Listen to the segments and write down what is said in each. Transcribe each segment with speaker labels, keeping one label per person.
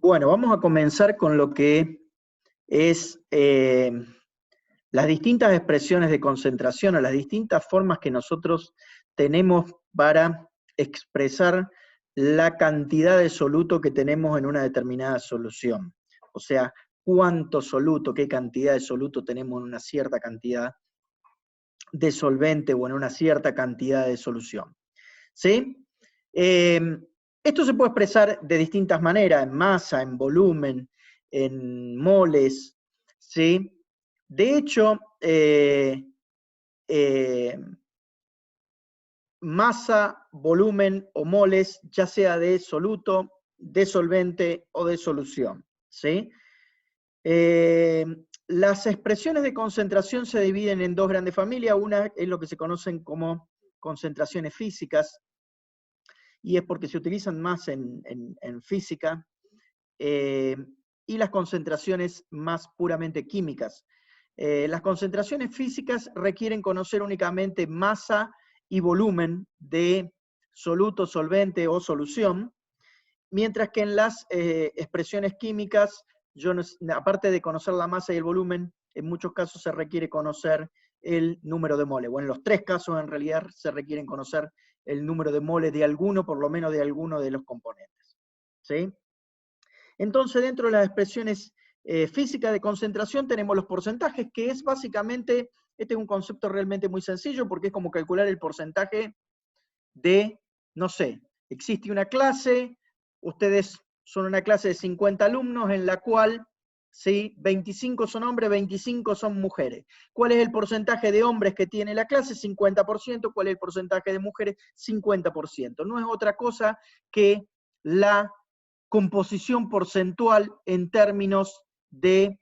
Speaker 1: Bueno, vamos a comenzar con lo que es las distintas expresiones de concentración o las distintas formas que nosotros tenemos para expresar la cantidad de soluto que tenemos en una determinada solución. O sea, cuánto soluto, qué cantidad de soluto tenemos en una cierta cantidad de solvente o en una cierta cantidad de solución. ¿Sí? Esto se puede expresar de distintas maneras, en masa, en volumen, en moles, ¿sí? De hecho, masa, volumen o moles, ya sea de soluto, de solvente o de solución, ¿sí? Las expresiones de concentración se dividen en dos grandes familias. Una es lo que se conocen como concentraciones físicas, y es porque se utilizan más en física, y las concentraciones más puramente químicas. Las concentraciones físicas requieren conocer únicamente masa y volumen de soluto, solvente o solución, mientras que en las expresiones químicas, aparte de conocer la masa y el volumen, en muchos casos se requiere conocer el número de moles. Bueno, en los tres casos en realidad se requieren conocer el número de moles de alguno, por lo menos de alguno de los componentes. ¿Sí? Entonces, dentro de las expresiones físicas de concentración tenemos los porcentajes, que es básicamente, este es un concepto realmente muy sencillo, porque es como calcular el porcentaje de, no sé, existe una clase, ustedes son una clase de 50 alumnos en la cual, ¿sí?, 25 son hombres, 25 son mujeres. ¿Cuál es el porcentaje de hombres que tiene la clase? 50%. ¿Cuál es el porcentaje de mujeres? 50%. No es otra cosa que la composición porcentual en términos de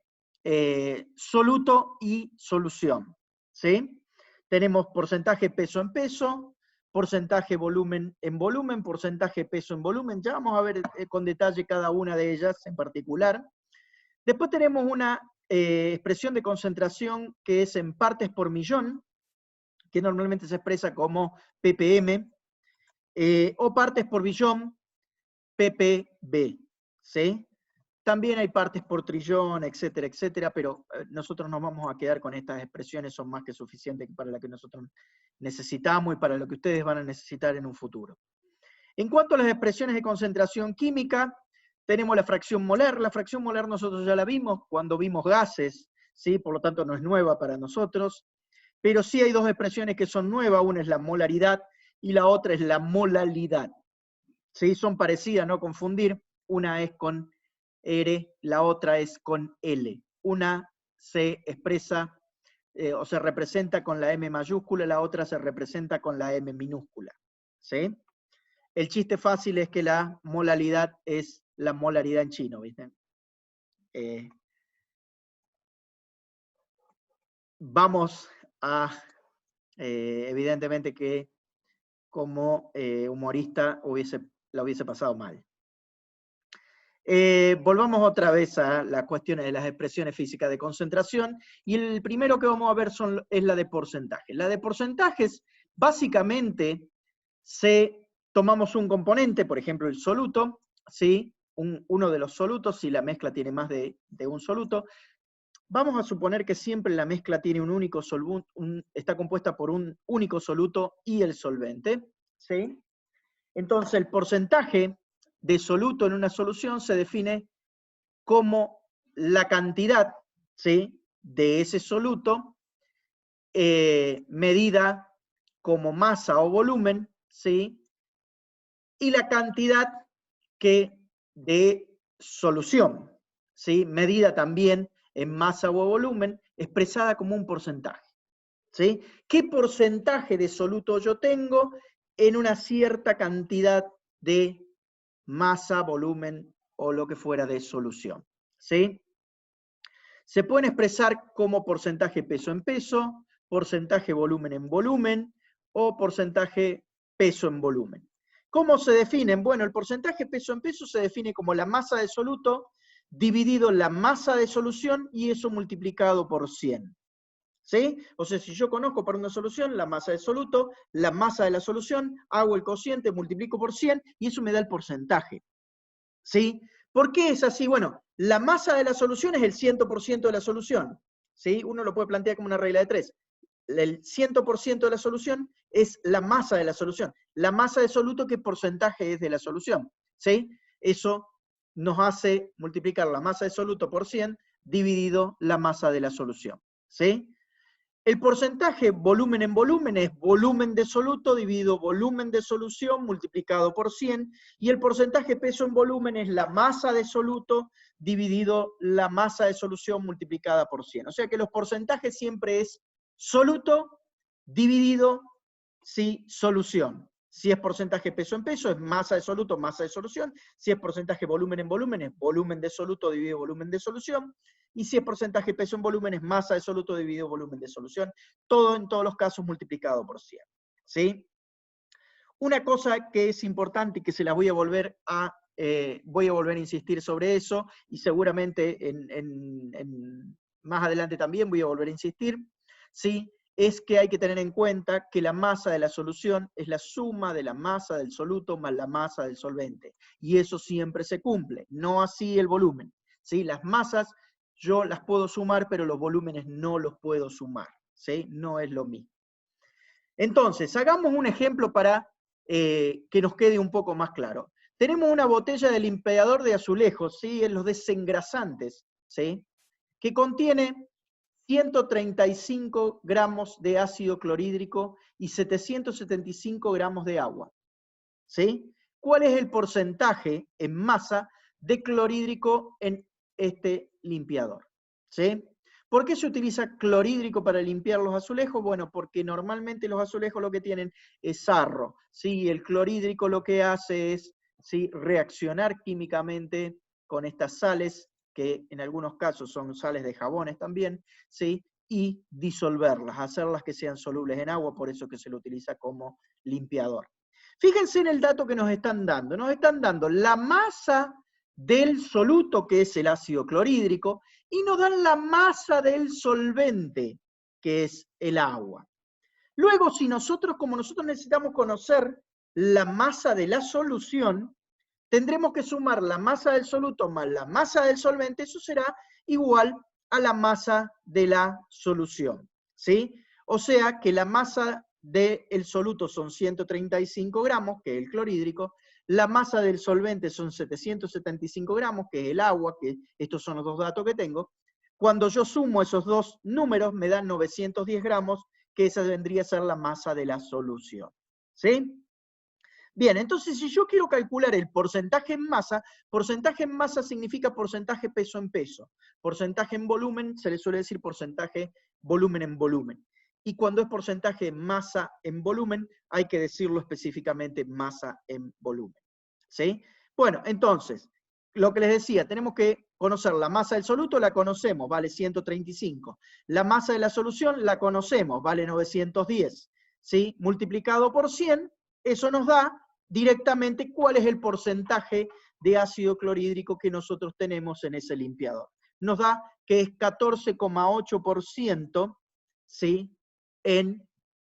Speaker 1: soluto y solución, ¿sí? Tenemos porcentaje peso en peso, porcentaje volumen en volumen, porcentaje peso en volumen. Ya vamos a ver con detalle cada una de ellas en particular. Después tenemos una expresión de concentración que es en partes por millón, que normalmente se expresa como ppm, o partes por billón, ppb, ¿sí? También hay partes por trillón, etcétera, etcétera, pero nosotros nos vamos a quedar con estas expresiones, son más que suficientes para lo que nosotros necesitamos y para lo que ustedes van a necesitar en un futuro. En cuanto a las expresiones de concentración química, tenemos la fracción molar. La fracción molar nosotros ya la vimos cuando vimos gases, ¿sí? Por lo tanto no es nueva para nosotros, pero sí hay dos expresiones que son nuevas, una es la molaridad y la otra es la molalidad. ¿Sí? Son parecidas, no confundir, una es con R, la otra es con L. Una se expresa o se representa con la M mayúscula, la otra se representa con la M minúscula. ¿Sí? El chiste fácil es que la molalidad es la molaridad en chino, ¿viste? Vamos a, evidentemente que como humorista la hubiese pasado mal. Volvamos otra vez a las cuestiones de las expresiones físicas de concentración, y el primero que vamos a ver es la de porcentajes. La de porcentajes, básicamente, tomamos un componente, por ejemplo el soluto, ¿sí? Uno de los solutos, si la mezcla tiene más de un soluto, vamos a suponer que siempre la mezcla tiene un único solvente, está compuesta por un único soluto y el solvente, ¿sí? Entonces el porcentaje de soluto en una solución se define como la cantidad, ¿sí?, de ese soluto medida como masa o volumen, ¿sí?, y la cantidad de solución, ¿sí?, medida también en masa o volumen, expresada como un porcentaje. ¿Sí? ¿Qué porcentaje de soluto yo tengo en una cierta cantidad de masa, volumen o lo que fuera de solución? ¿Sí? Se pueden expresar como porcentaje peso en peso, porcentaje volumen en volumen o porcentaje peso en volumen. ¿Cómo se definen? Bueno, el porcentaje peso en peso se define como la masa de soluto dividido la masa de solución y eso multiplicado por 100. ¿Sí? O sea, si yo conozco para una solución la masa de soluto, la masa de la solución, hago el cociente, multiplico por 100 y eso me da el porcentaje. ¿Sí? ¿Por qué es así? Bueno, la masa de la solución es el 100% de la solución. ¿Sí? Uno lo puede plantear como una regla de 3. El 100% de la solución es la masa de la solución. La masa de soluto, ¿qué porcentaje es de la solución? ¿Sí? Eso nos hace multiplicar la masa de soluto por 100 dividido la masa de la solución. ¿Sí? El porcentaje volumen en volumen es volumen de soluto dividido volumen de solución multiplicado por 100, y el porcentaje peso en volumen es la masa de soluto dividido la masa de solución multiplicada por 100. O sea que los porcentajes siempre es soluto dividido solución. Si es porcentaje peso en peso, es masa de soluto, masa de solución. Si es porcentaje volumen en volumen, es volumen de soluto dividido volumen de solución. Y si es porcentaje peso en volumen, es masa de soluto dividido volumen de solución. Todo en todos los casos multiplicado por 100. ¿Sí? Una cosa que es importante y que se la voy a volver a insistir sobre eso, y seguramente más adelante también voy a volver a insistir, ¿sí? Es que hay que tener en cuenta que la masa de la solución es la suma de la masa del soluto más la masa del solvente. Y eso siempre se cumple, no así el volumen. ¿Sí? Las masas yo las puedo sumar, pero los volúmenes no los puedo sumar. ¿Sí? No es lo mismo. Entonces, hagamos un ejemplo para que nos quede un poco más claro. Tenemos una botella de limpiador de azulejos, ¿sí? En los desengrasantes, ¿sí? Que contiene 135 gramos de ácido clorhídrico y 775 gramos de agua. ¿Sí? ¿Cuál es el porcentaje en masa de clorhídrico en este limpiador? ¿Sí? ¿Por qué se utiliza clorhídrico para limpiar los azulejos? Bueno, porque normalmente los azulejos lo que tienen es sarro. ¿Sí? El clorhídrico lo que hace es, ¿sí?, reaccionar químicamente con estas sales, que en algunos casos son sales de jabones también, ¿sí?, y disolverlas, hacerlas que sean solubles en agua, por eso que se lo utiliza como limpiador. Fíjense en el dato que nos están dando. Nos están dando la masa del soluto, que es el ácido clorhídrico, y nos dan la masa del solvente, que es el agua. Luego, como nosotros necesitamos conocer la masa de la solución, tendremos que sumar la masa del soluto más la masa del solvente, eso será igual a la masa de la solución. ¿Sí? O sea que la masa del soluto son 135 gramos, que es el clorhídrico, la masa del solvente son 775 gramos, que es el agua, que estos son los dos datos que tengo. Cuando yo sumo esos dos números, me dan 910 gramos, que esa vendría a ser la masa de la solución. ¿Sí? Bien, entonces si yo quiero calcular el porcentaje en masa significa porcentaje peso en peso. Porcentaje en volumen se le suele decir porcentaje volumen en volumen. Y cuando es porcentaje masa en volumen, hay que decirlo específicamente masa en volumen. ¿Sí? Bueno, entonces, lo que les decía, tenemos que conocer la masa del soluto, la conocemos, vale 135. La masa de la solución la conocemos, vale 910. ¿Sí? Multiplicado por 100, eso nos da directamente cuál es el porcentaje de ácido clorhídrico que nosotros tenemos en ese limpiador. Nos da que es 14,8%, ¿sí?, en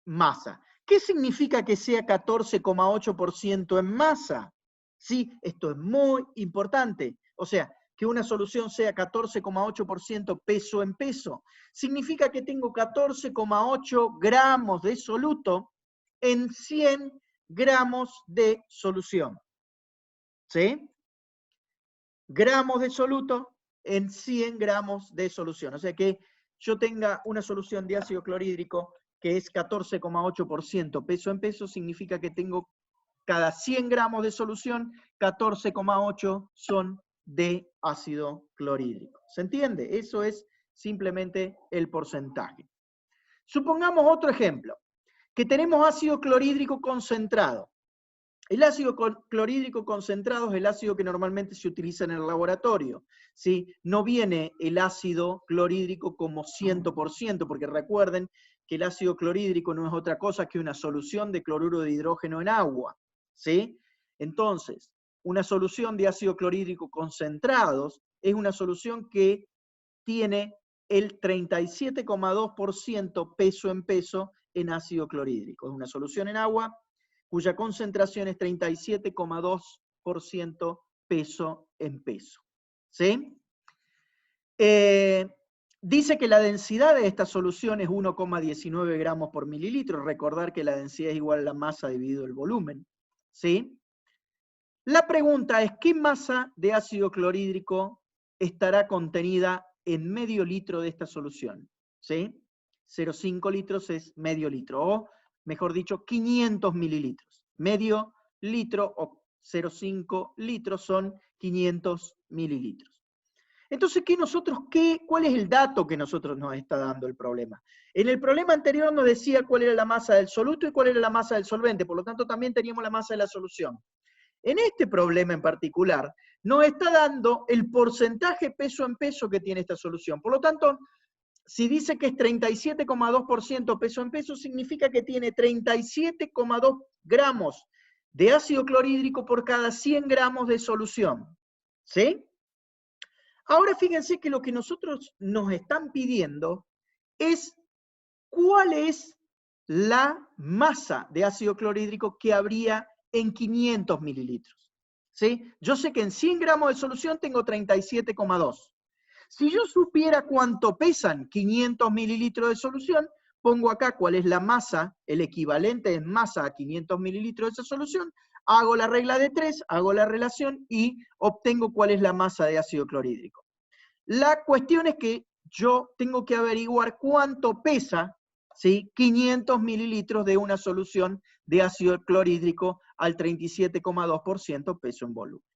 Speaker 1: masa. ¿Qué significa que sea 14,8% en masa? Sí, esto es muy importante. O sea, que una solución sea 14,8% peso en peso. Significa que tengo 14,8 gramos de soluto en 100 gramos de solución. ¿Sí? Gramos de soluto en 100 gramos de solución. O sea que yo tenga una solución de ácido clorhídrico que es 14,8% peso en peso, significa que tengo cada 100 gramos de solución, 14,8 son de ácido clorhídrico. ¿Se entiende? Eso es simplemente el porcentaje. Supongamos otro ejemplo, que tenemos ácido clorhídrico concentrado. El ácido clorhídrico concentrado es el ácido que normalmente se utiliza en el laboratorio, ¿sí? No viene el ácido clorhídrico como 100%, porque recuerden que el ácido clorhídrico no es otra cosa que una solución de cloruro de hidrógeno en agua, ¿sí? Entonces, una solución de ácido clorhídrico concentrados es una solución que tiene el 37,2% peso en peso en ácido clorhídrico. Es una solución en agua cuya concentración es 37,2% peso en peso. ¿Sí? Dice que la densidad de esta solución es 1,19 gramos por mililitro. Recordar que la densidad es igual a la masa dividido el volumen. ¿Sí? La pregunta es, ¿qué masa de ácido clorhídrico estará contenida en medio litro de esta solución? ¿Sí? 0,5 litros es medio litro, o mejor dicho, 500 mililitros. Medio litro o 0,5 litros son 500 mililitros. Entonces, ¿cuál es el dato que nosotros nos está dando el problema? En el problema anterior nos decía cuál era la masa del soluto y cuál era la masa del solvente, por lo tanto también teníamos la masa de la solución. En este problema en particular, nos está dando el porcentaje peso en peso que tiene esta solución. Por lo tanto, si dice que es 37,2% peso en peso, significa que tiene 37,2 gramos de ácido clorhídrico por cada 100 gramos de solución. ¿Sí? Ahora fíjense que lo que nosotros nos están pidiendo es cuál es la masa de ácido clorhídrico que habría en 500 mililitros. ¿Sí? Yo sé que en 100 gramos de solución tengo 37,2. Si yo supiera cuánto pesan 500 mililitros de solución, pongo acá cuál es la masa, el equivalente en masa a 500 mililitros de esa solución, hago la regla de 3, hago la relación y obtengo cuál es la masa de ácido clorhídrico. La cuestión es que yo tengo que averiguar cuánto pesa, ¿sí?, 500 mililitros de una solución de ácido clorhídrico al 37,2% peso en volumen.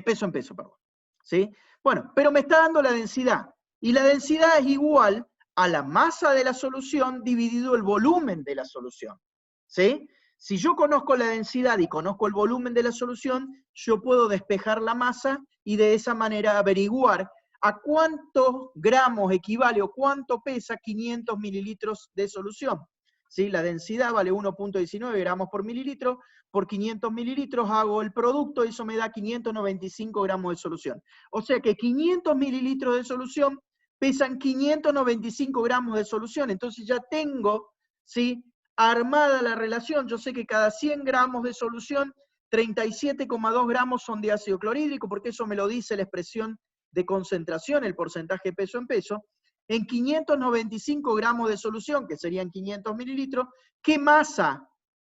Speaker 1: Peso en peso, perdón. ¿Sí? Bueno, pero me está dando la densidad. Y la densidad es igual a la masa de la solución dividido el volumen de la solución. ¿Sí? Si yo conozco la densidad y conozco el volumen de la solución, yo puedo despejar la masa y de esa manera averiguar a cuántos gramos equivale o cuánto pesa 500 mililitros de solución. ¿Sí? La densidad vale 1,19 gramos por mililitro. Por 500 mililitros hago el producto y eso me da 595 gramos de solución. O sea que 500 mililitros de solución pesan 595 gramos de solución. Entonces ya tengo, ¿sí?, armada la relación. Yo sé que cada 100 gramos de solución, 37,2 gramos son de ácido clorhídrico, porque eso me lo dice la expresión de concentración, el porcentaje peso en peso. En 595 gramos de solución, que serían 500 mililitros, ¿qué masa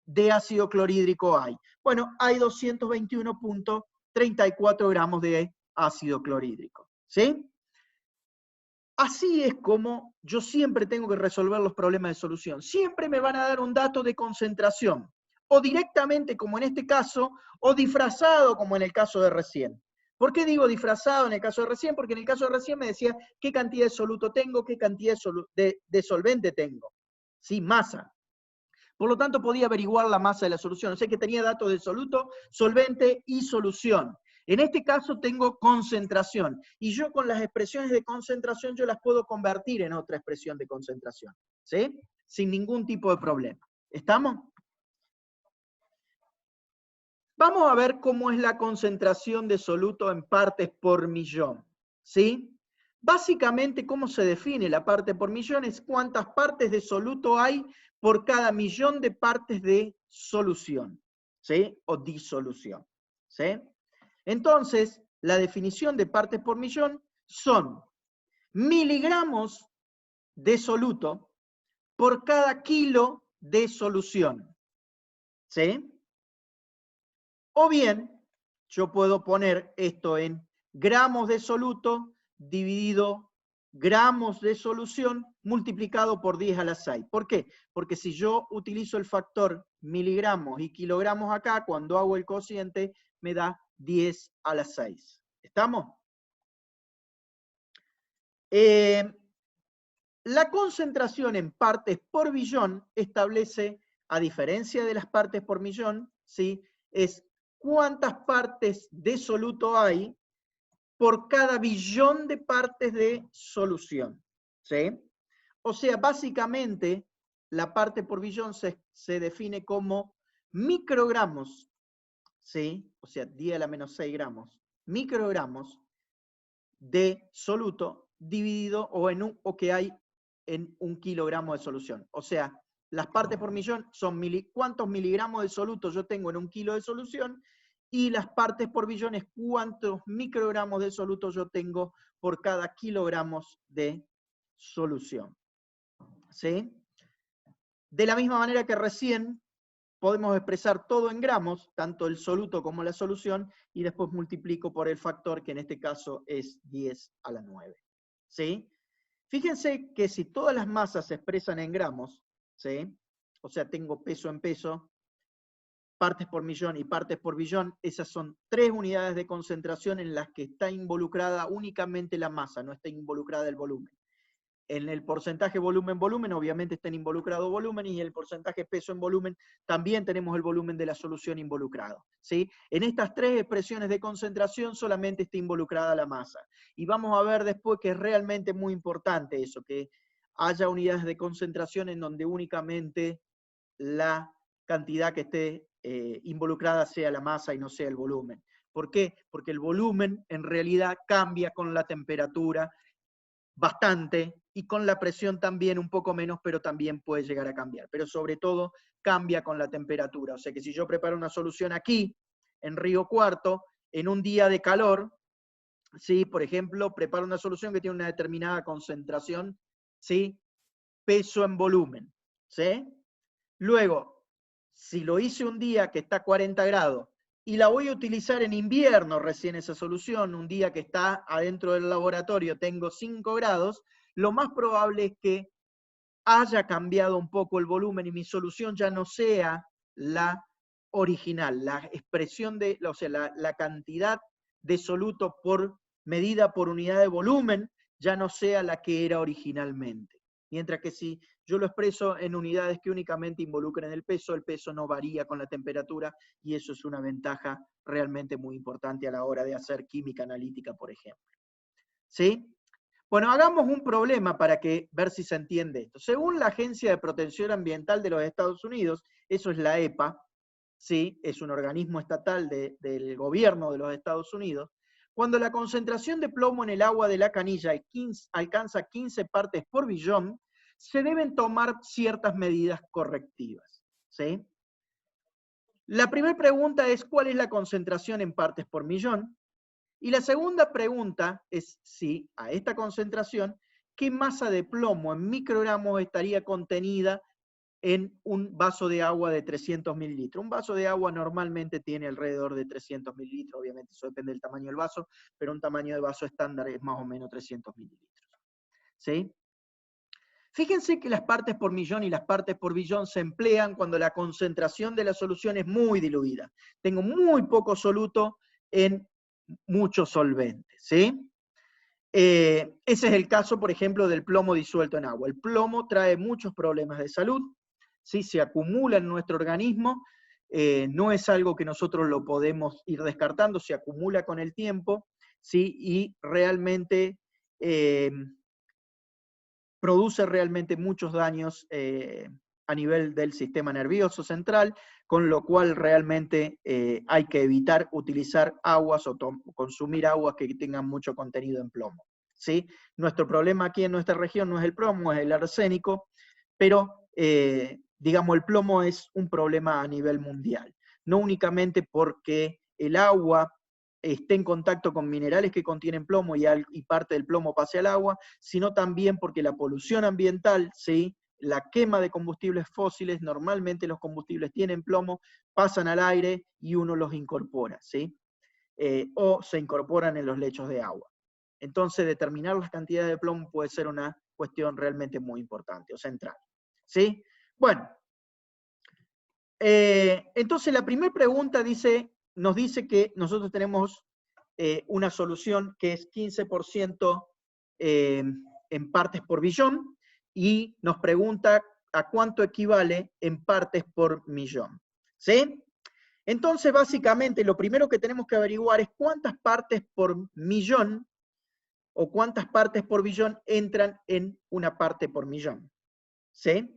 Speaker 1: de ácido clorhídrico hay? Bueno, hay 221,34 gramos de ácido clorhídrico. ¿Sí? Así es como yo siempre tengo que resolver los problemas de solución. Siempre me van a dar un dato de concentración, o directamente, como en este caso, o disfrazado, como en el caso de recién. ¿Por qué digo disfrazado en el caso de recién? Porque en el caso de recién me decía qué cantidad de soluto tengo, qué cantidad de solvente tengo. ¿Sí? Masa. Por lo tanto, podía averiguar la masa de la solución. O sea que tenía datos de soluto, solvente y solución. En este caso tengo concentración. Y yo con las expresiones de concentración yo las puedo convertir en otra expresión de concentración. ¿Sí? Sin ningún tipo de problema. ¿Estamos? Vamos a ver cómo es la concentración de soluto en partes por millón. ¿Sí? Básicamente, ¿cómo se define la parte por millón? Es cuántas partes de soluto hay por cada millón de partes de solución. ¿Sí? O disolución. ¿Sí? Entonces, la definición de partes por millón son miligramos de soluto por cada kilo de solución. ¿Sí? O bien, yo puedo poner esto en gramos de soluto dividido gramos de solución multiplicado por 10 a la 6. ¿Por qué? Porque si yo utilizo el factor miligramos y kilogramos acá, cuando hago el cociente, me da 10 a la 6. ¿Estamos? La concentración en partes por billón establece, a diferencia de las partes por millón, ¿sí?, es cuántas partes de soluto hay por cada billón de partes de solución. ¿Sí? O sea, básicamente, la parte por billón se define como microgramos, ¿sí?, o sea, 10 a la menos 6 gramos, microgramos de soluto dividido o que hay en 1 kilogramo de solución. O sea, las partes por millón son ¿cuántos miligramos de soluto yo tengo en 1 kilo de solución? y las partes por billón es cuántos microgramos de soluto yo tengo por cada kilogramos de solución. ¿Sí? De la misma manera que recién podemos expresar todo en gramos, tanto el soluto como la solución, y después multiplico por el factor, que en este caso es 10 a la 9. ¿Sí? Fíjense que si todas las masas se expresan en gramos, ¿sí? O sea, tengo peso en peso, partes por millón y partes por billón, esas son 3 unidades de concentración en las que está involucrada únicamente la masa, no está involucrada el volumen. En el porcentaje volumen-volumen, obviamente están involucrados volumen, y el porcentaje peso en volumen, también tenemos el volumen de la solución involucrado. ¿Sí? En estas 3 expresiones de concentración solamente está involucrada la masa. Y vamos a ver después que es realmente muy importante eso, que haya unidades de concentración en donde únicamente la cantidad que esté involucrada sea la masa y no sea el volumen. ¿Por qué? Porque el volumen en realidad cambia con la temperatura bastante, y con la presión también un poco menos, pero también puede llegar a cambiar. Pero sobre todo cambia con la temperatura. O sea que si yo preparo una solución aquí, en Río Cuarto, en un día de calor, ¿sí? Por ejemplo, preparo una solución que tiene una determinada concentración, ¿sí? Peso en volumen. ¿Sí? Luego, si lo hice un día que está a 40 grados, y la voy a utilizar en invierno recién esa solución, un día que está adentro del laboratorio, tengo 5 grados, lo más probable es que haya cambiado un poco el volumen y mi solución ya no sea la original, la expresión de, o sea, la cantidad de soluto por medida por unidad de volumen ya no sea la que era originalmente. Mientras que si yo lo expreso en unidades que únicamente involucren el peso no varía con la temperatura, y eso es una ventaja realmente muy importante a la hora de hacer química analítica, por ejemplo. ¿Sí? Bueno, hagamos un problema para ver si se entiende esto. Según la Agencia de Protección Ambiental de los Estados Unidos, eso es la EPA, ¿sí? Es un organismo estatal del gobierno de los Estados Unidos, cuando la concentración de plomo en el agua de la canilla alcanza 15 partes por billón, se deben tomar ciertas medidas correctivas. ¿Sí? La primera pregunta es, ¿cuál es la concentración en partes por millón? Y la segunda pregunta es si a esta concentración, ¿qué masa de plomo en microgramos estaría contenida en un vaso de agua de 300 mililitros? Un vaso de agua normalmente tiene alrededor de 300 mililitros, obviamente eso depende del tamaño del vaso, pero un tamaño de vaso estándar es más o menos 300 mililitros. ¿Sí? Fíjense que las partes por millón y las partes por billón se emplean cuando la concentración de la solución es muy diluida. Tengo muy poco soluto en muchos solventes. ¿Sí? Ese es el caso, por ejemplo, del plomo disuelto en agua. El plomo trae muchos problemas de salud, ¿sí? Se acumula en nuestro organismo, no es algo que nosotros lo podemos ir descartando, se acumula con el tiempo, ¿sí? Y realmente produce realmente muchos daños a nivel del sistema nervioso central, con lo cual realmente hay que evitar utilizar aguas o consumir aguas que tengan mucho contenido en plomo. ¿Sí? Nuestro problema aquí en nuestra región no es el plomo, es el arsénico, pero digamos el plomo es un problema a nivel mundial, no únicamente porque el agua esté en contacto con minerales que contienen plomo y parte del plomo pase al agua, sino también porque la polución ambiental, ¿sí? La quema de combustibles fósiles, normalmente los combustibles tienen plomo, pasan al aire y uno los incorpora, ¿sí? O se incorporan en los lechos de agua. Entonces, determinar las cantidades de plomo puede ser una cuestión realmente muy importante o central. ¿Sí? Bueno, entonces la primera pregunta nos dice que nosotros tenemos una solución que es 15% en partes por billón, y nos pregunta a cuánto equivale en partes por millón. ¿Sí? Entonces, básicamente, lo primero que tenemos que averiguar es cuántas partes por millón o cuántas partes por billón entran en una parte por millón. ¿Sí?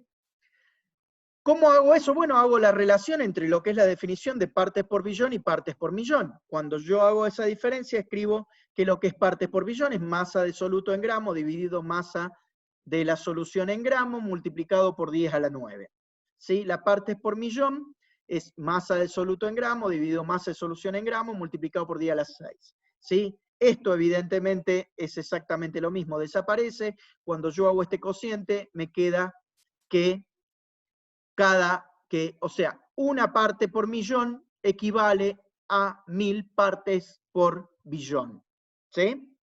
Speaker 1: ¿Cómo hago eso? Bueno, hago la relación entre lo que es la definición de partes por billón y partes por millón. Cuando yo hago esa diferencia, escribo que lo que es partes por billón es masa de soluto en gramo dividido masa de la solución en gramo multiplicado por 10 a la 9. ¿Sí? La partes por millón es masa del soluto en gramos, dividido masa de solución en gramos, multiplicado por 10 a la 6. ¿Sí? Esto evidentemente es exactamente lo mismo, desaparece. Cuando yo hago este cociente, me queda que o sea, una parte por millón equivale a 1000 partes por billón. ¿Sí?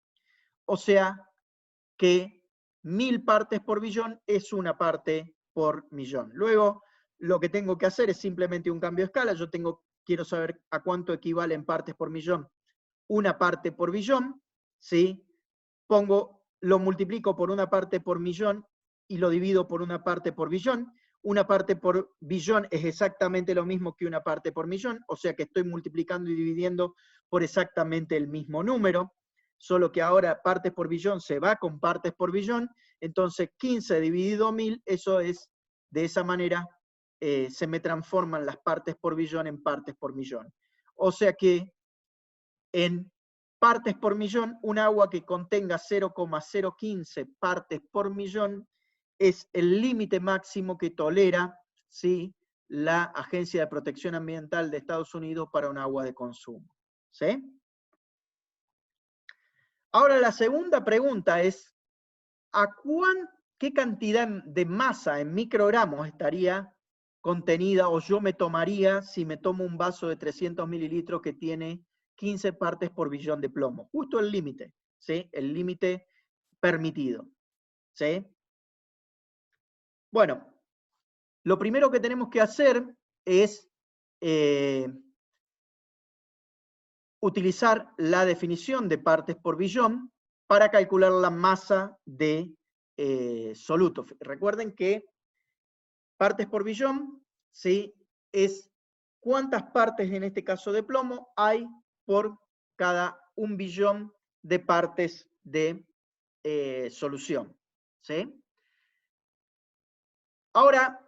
Speaker 1: O sea que 1000 partes por billón es una parte por millón. Luego, lo que tengo que hacer es simplemente un cambio de escala. Yo quiero saber a cuánto equivalen partes por millón. Una parte por billón, ¿sí? Lo multiplico por una parte por millón y lo divido por una parte por billón. Una parte por billón es exactamente lo mismo que una parte por millón, o sea que estoy multiplicando y dividiendo por exactamente el mismo número, solo que ahora partes por billón se va con partes por billón, entonces 15 dividido 1000, eso es, de esa manera, se me transforman las partes por billón en partes por millón. O sea que en partes por millón, un agua que contenga 0,015 partes por millón es el límite máximo que tolera, ¿sí?, la Agencia de Protección Ambiental de Estados Unidos para un agua de consumo. ¿Sí? Ahora la segunda pregunta es, ¿qué cantidad de masa en microgramos estaría contenida o yo me tomaría si me tomo un vaso de 300 mililitros que tiene 15 partes por billón de plomo? Justo el límite, ¿sí? El límite permitido, ¿sí? Bueno, lo primero que tenemos que hacer es utilizar la definición de partes por billón para calcular la masa de soluto. Recuerden que partes por billón, ¿sí?, es cuántas partes, en este caso de plomo, hay por cada 1 billón de partes de solución. ¿Sí? Ahora,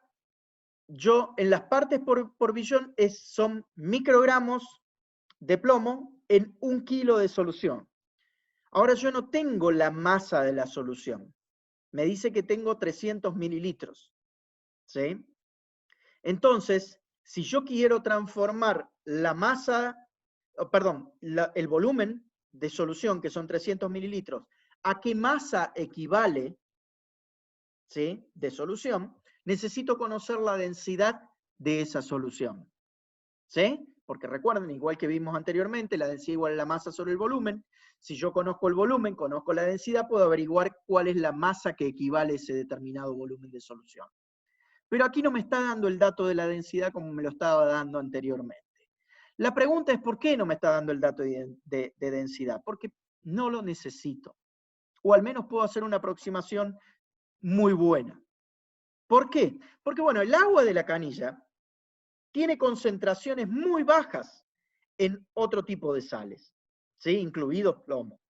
Speaker 1: yo en las partes por billón son microgramos de plomo en 1 kilo de solución. Ahora yo no tengo la masa de la solución. Me dice que tengo 300 mililitros. ¿Sí? Entonces, si yo quiero transformar la masa, perdón, el volumen de solución, que son 300 mililitros, ¿a qué masa equivale, ¿sí?, de solución? Necesito conocer la densidad de esa solución. ¿Sí? Porque recuerden, igual que vimos anteriormente, la densidad igual a la masa sobre el volumen. Si yo conozco el volumen, conozco la densidad, puedo averiguar cuál es la masa que equivale a ese determinado volumen de solución. Pero aquí no me está dando el dato de la densidad como me lo estaba dando anteriormente. La pregunta es, ¿por qué no me está dando el dato de densidad? Porque no lo necesito. O al menos puedo hacer una aproximación muy buena. ¿Por qué? Porque, bueno, el agua de la canilla tiene concentraciones muy bajas en otro tipo de sales, ¿sí?, incluido plomo.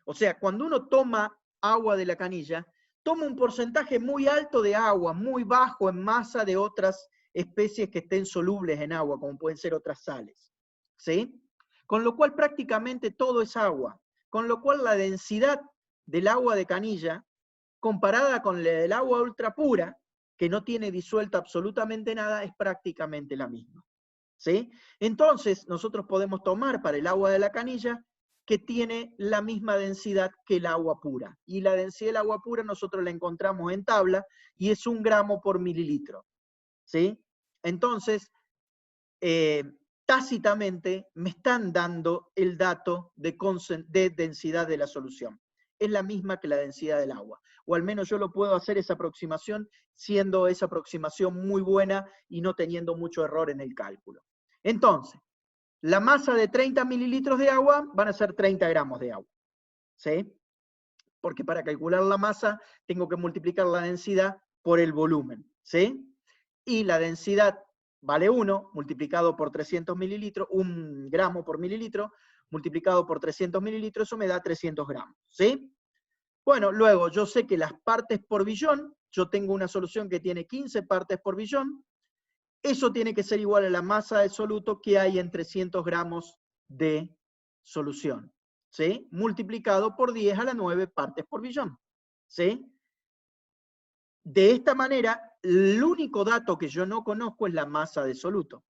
Speaker 1: O sea, cuando uno toma agua de la canilla, toma un porcentaje muy alto de agua, muy bajo en masa de otras especies que estén solubles en agua, como pueden ser otras sales. ¿Sí? Con lo cual prácticamente todo es agua. Con lo cual la densidad del agua de canilla, comparada con la del agua ultra pura, que no tiene disuelto absolutamente nada, es prácticamente la misma. ¿Sí? Entonces, nosotros podemos tomar para el agua de la canilla que tiene la misma densidad que el agua pura. Y la densidad del agua pura nosotros la encontramos en tabla y es 1 gramo por mililitro. ¿Sí? Entonces, tácitamente me están dando el dato de densidad de la solución. Es la misma que la densidad del agua. O al menos yo lo puedo hacer esa aproximación, siendo esa aproximación muy buena y no teniendo mucho error en el cálculo. Entonces, la masa de 30 mililitros de agua van a ser 30 gramos de agua. ¿Sí? Porque para calcular la masa tengo que multiplicar la densidad por el volumen. ¿Sí? Y la densidad vale 1, multiplicado por 300 mililitros, 1 gramo por mililitro, multiplicado por 300 mililitros, eso me da 300 gramos. ¿Sí? Bueno, luego yo sé que las partes por billón, yo tengo una solución que tiene 15 partes por billón, eso tiene que ser igual a la masa de soluto que hay en 300 gramos de solución, ¿sí? Multiplicado por 10 a la 9 partes por billón, ¿sí? De esta manera, el único dato que yo no conozco es la masa de soluto.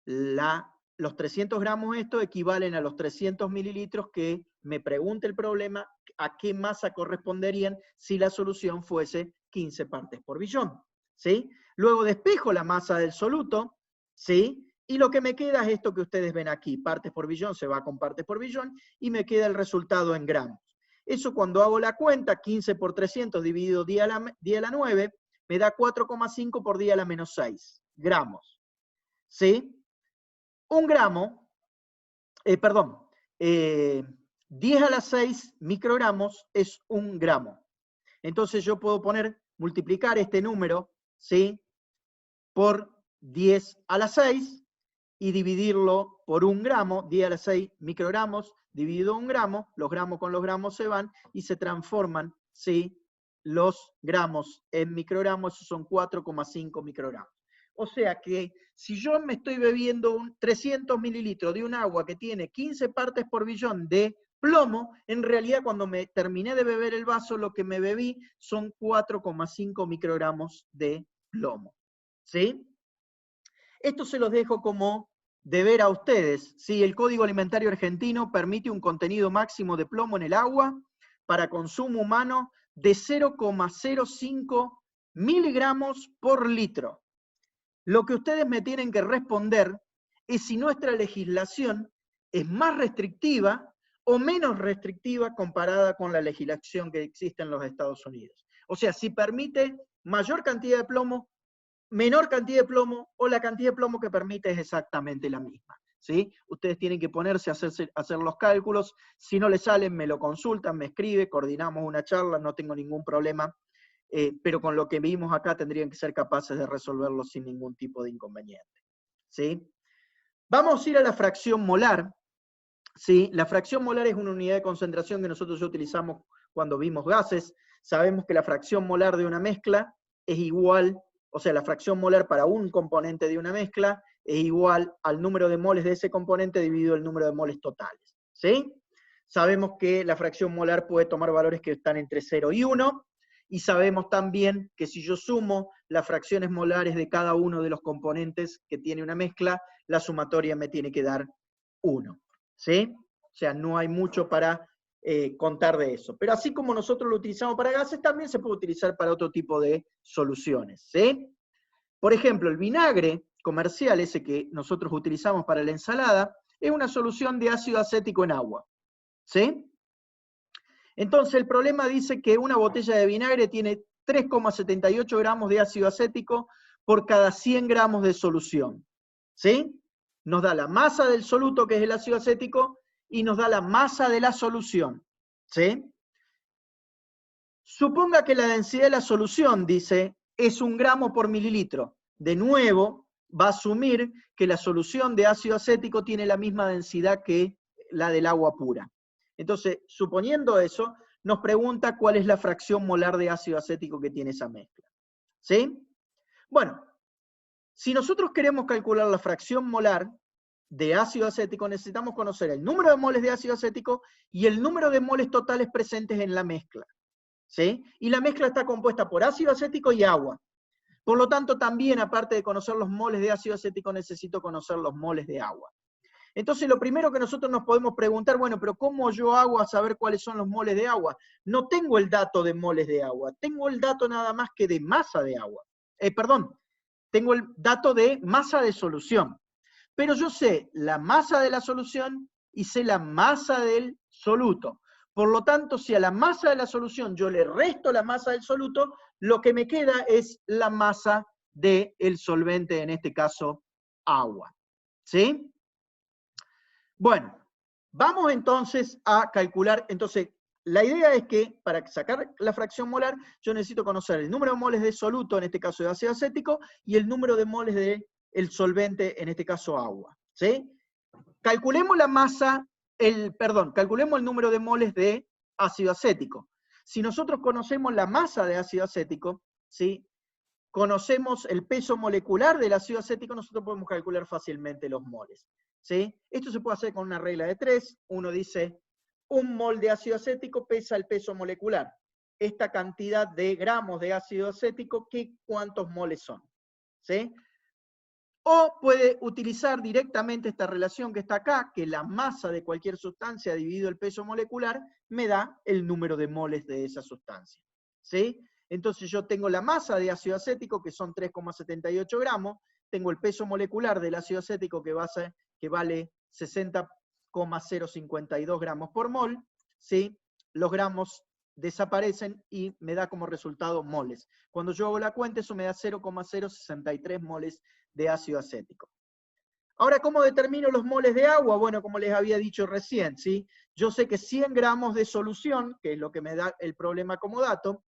Speaker 1: Los 300 gramos esto equivalen a los 300 mililitros que me pregunta el problema a qué masa corresponderían si la solución fuese 15 partes por billón. ¿Sí? Luego despejo la masa del soluto, ¿sí? Y lo que me queda es esto que ustedes ven aquí, partes por billón se va con partes por billón, y me queda el resultado en gramos. Eso cuando hago la cuenta, 15 por 300 dividido 10 a la 9, me da 4,5 por 10 a la menos 6 gramos. ¿Sí? Un gramo, 10 a la 6 microgramos es 1 gramo. Entonces yo puedo multiplicar este número, ¿sí?, por 10 a la 6 y dividirlo por 1 gramo, 10 a la 6 microgramos, dividido 1 gramo, los gramos con los gramos se van y se transforman, ¿sí?, los gramos en microgramos, esos son 4,5 microgramos. O sea que si yo me estoy bebiendo 300 mililitros de un agua que tiene 15 partes por billón de plomo, en realidad cuando me terminé de beber el vaso, lo que me bebí son 4,5 microgramos de plomo. ¿Sí? Esto se los dejo como deber a ustedes. ¿Sí? El Código Alimentario Argentino permite un contenido máximo de plomo en el agua para consumo humano de 0,05 miligramos por litro. Lo que ustedes me tienen que responder es si nuestra legislación es más restrictiva o menos restrictiva comparada con la legislación que existe en los Estados Unidos. O sea, si permite mayor cantidad de plomo, menor cantidad de plomo, o la cantidad de plomo que permite es exactamente la misma. ¿Sí? Ustedes tienen que ponerse a hacer los cálculos. Si no les salen, me lo consultan, me escribe, coordinamos una charla, no tengo ningún problema. Pero con lo que vimos acá tendrían que ser capaces de resolverlo sin ningún tipo de inconveniente. ¿Sí? Vamos a ir a la fracción molar. ¿Sí? La fracción molar es una unidad de concentración que nosotros ya utilizamos cuando vimos gases. Sabemos que la fracción molar de una mezcla es igual, o sea, la fracción molar para un componente de una mezcla es igual al número de moles de ese componente dividido el número de moles totales. ¿Sí? Sabemos que la fracción molar puede tomar valores que están entre 0 y 1, y sabemos también que si yo sumo las fracciones molares de cada uno de los componentes que tiene una mezcla, la sumatoria me tiene que dar 1. ¿Sí? O sea, no hay mucho para contar de eso. Pero así como nosotros lo utilizamos para gases, también se puede utilizar para otro tipo de soluciones. ¿Sí? Por ejemplo, el vinagre comercial, ese que nosotros utilizamos para la ensalada, es una solución de ácido acético en agua. ¿Sí? Entonces el problema dice que una botella de vinagre tiene 3,78 gramos de ácido acético por cada 100 gramos de solución. ¿Sí? Nos da la masa del soluto, que es el ácido acético, y nos da la masa de la solución. ¿Sí? Suponga que la densidad de la solución, dice, es 1 gramo por mililitro. De nuevo, va a asumir que la solución de ácido acético tiene la misma densidad que la del agua pura. Entonces, suponiendo eso, nos pregunta cuál es la fracción molar de ácido acético que tiene esa mezcla. ¿Sí? Bueno, si nosotros queremos calcular la fracción molar de ácido acético, necesitamos conocer el número de moles de ácido acético y el número de moles totales presentes en la mezcla. ¿Sí? Y la mezcla está compuesta por ácido acético y agua. Por lo tanto, también, aparte de conocer los moles de ácido acético, necesito conocer los moles de agua. Entonces, lo primero que nosotros nos podemos preguntar, bueno, pero ¿cómo yo hago a saber cuáles son los moles de agua? No tengo el dato de moles de agua, tengo el dato nada más que de masa de agua. Tengo el dato de masa de solución. Pero yo sé la masa de la solución y sé la masa del soluto. Por lo tanto, si a la masa de la solución yo le resto la masa del soluto, lo que me queda es la masa del solvente, en este caso, agua. ¿Sí? Bueno, vamos entonces a calcular. Entonces, la idea es que para sacar la fracción molar, yo necesito conocer el número de moles de soluto, en este caso de ácido acético, y el número de moles del solvente, en este caso agua. ¿Sí? Calculemos la masa, calculemos el número de moles de ácido acético. Si nosotros conocemos la masa de ácido acético, ¿sí?, conocemos el peso molecular del ácido acético, nosotros podemos calcular fácilmente los moles. ¿Sí? Esto se puede hacer con una regla de 3. Uno dice, 1 mol de ácido acético pesa el peso molecular. esta cantidad de gramos de ácido acético, que cuántos moles son. ¿Sí? O puede utilizar directamente esta relación que está acá, que la masa de cualquier sustancia dividido el peso molecular me da el número de moles de esa sustancia. ¿Sí? Entonces yo tengo la masa de ácido acético, que son 3,78 gramos, tengo el peso molecular del ácido acético, que vale 60,052 gramos por mol, ¿sí? Los gramos desaparecen y me da como resultado moles. Cuando yo hago la cuenta, eso me da 0,063 moles de ácido acético. Ahora, ¿cómo determino los moles de agua? Bueno, como les había dicho recién, ¿sí? Yo sé que 100 gramos de solución, que es lo que me da el problema como dato,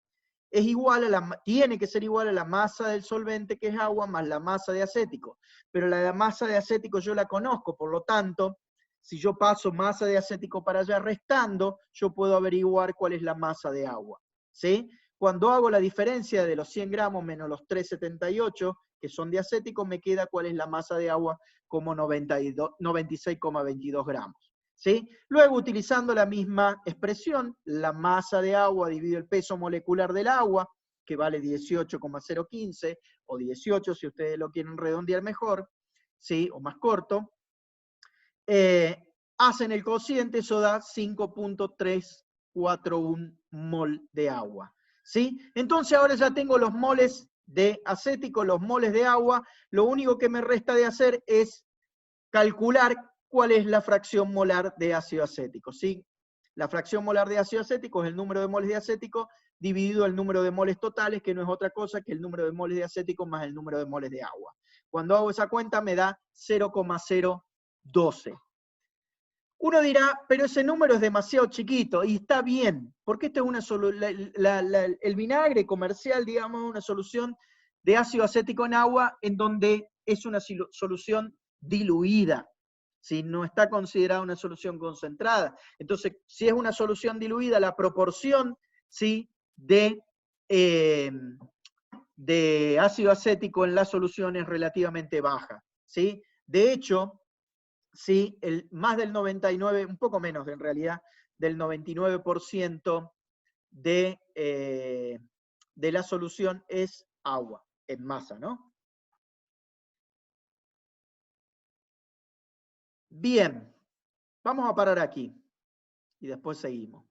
Speaker 1: es igual tiene que ser igual a la masa del solvente, que es agua, más la masa de acético. Pero la masa de acético yo la conozco, por lo tanto, si yo paso masa de acético para allá restando, yo puedo averiguar cuál es la masa de agua. ¿Sí? Cuando hago la diferencia de los 100 gramos menos los 3,78, que son de acético, me queda cuál es la masa de agua como 96,22 gramos. ¿Sí? Luego, utilizando la misma expresión, la masa de agua dividido el peso molecular del agua, que vale 18,015, o 18 si ustedes lo quieren redondear mejor, ¿sí? O más corto, hacen el cociente, eso da 5,341 mol de agua. ¿Sí? Entonces ahora ya tengo los moles de acético, los moles de agua, lo único que me resta de hacer es calcular cuál es la fracción molar de ácido acético. ¿Sí? La fracción molar de ácido acético es el número de moles de acético dividido el número de moles totales, que no es otra cosa que el número de moles de acético más el número de moles de agua. Cuando hago esa cuenta me da 0,012. Uno dirá, pero ese número es demasiado chiquito, y está bien, porque esta es una el vinagre comercial, digamos, una solución de ácido acético en agua, en donde es una solución diluida, ¿sí? No está considerada una solución concentrada. Entonces, si es una solución diluida, la proporción, ¿sí? de ácido acético en la solución es relativamente baja, ¿sí? De hecho, ¿sí? Más del 99, un poco menos en realidad, del 99% de la solución es agua en masa, ¿no? Bien, vamos a parar aquí y después seguimos.